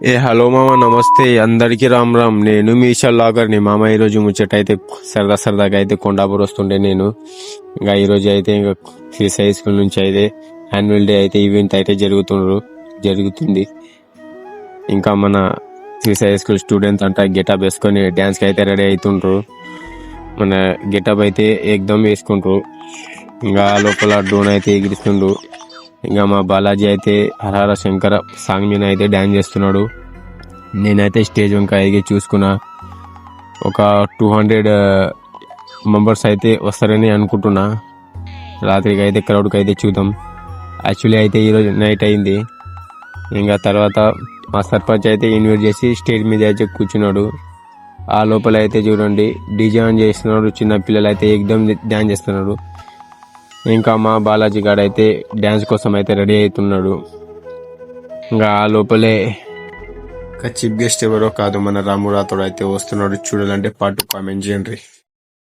Hello మామ, నమస్తే. అందరికీ రామ్ రామ్. నేను మీ లాగర్ని మామ. ఈరోజు ముచ్చట అయితే సరదాగా అయితే కొండాపూర్ వస్తుండే నేను. ఇంకా ఈరోజు అయితే ఇంకా శ్రీ స్కూల్ నుంచి అయితే యాన్యువల్ డే అయితే ఈవెంట్ అయితే జరుగుతుంది. ఇంకా మన శ్రీ స్కూల్ స్టూడెంట్స్ అంతా గెటప్ వేసుకొని డ్యాన్స్కి అయితే రెడీ అవుతుండ్రు. మన గెటప్ అయితే ఏకదమ్ వేసుకుంటారు. ఇంకా లోపల డ్రోన్ అయితే ఎగిరిస్తుండ్రు. ఇంకా మా బాలాజీ అయితే హరహర శంకర సాంగ్ మీద అయితే డ్యాన్స్ చేస్తున్నాడు. నేనైతే స్టేజ్ వంక ఎదిగి చూసుకున్నా. ఒక 200 మెంబర్స్ అయితే వస్తారని అనుకుంటున్నా. రాత్రికి అయితే క్రౌడ్కి అయితే చూద్దాం. యాక్చువల్లీ అయితే ఈరోజు నైట్ అయింది. ఇంకా తర్వాత మా సర్పంచ్ అయితే ఇన్వైట్ చేసి స్టేజ్ మీద అయితే కూర్చున్నాడు. ఆ లోపల అయితే చూడండి డీజే ఆన్ చేస్తున్నాడు. చిన్న పిల్లలు అయితే ఏకదమ్ డ్యాన్స్ చేస్తున్నాడు. ఇంకా మా బాలాజీ గారు అయితే డ్యాన్స్ కోసం అయితే రెడీ అవుతున్నాడు. ఇంకా ఆ లోపలే చీఫ్ గెస్ట్ ఎవరో కాదు, మన రాము రాథోడ్ అయితే వస్తున్నాడు. చూడాలంటే పార్ట్ కామెంట్ చేయండి.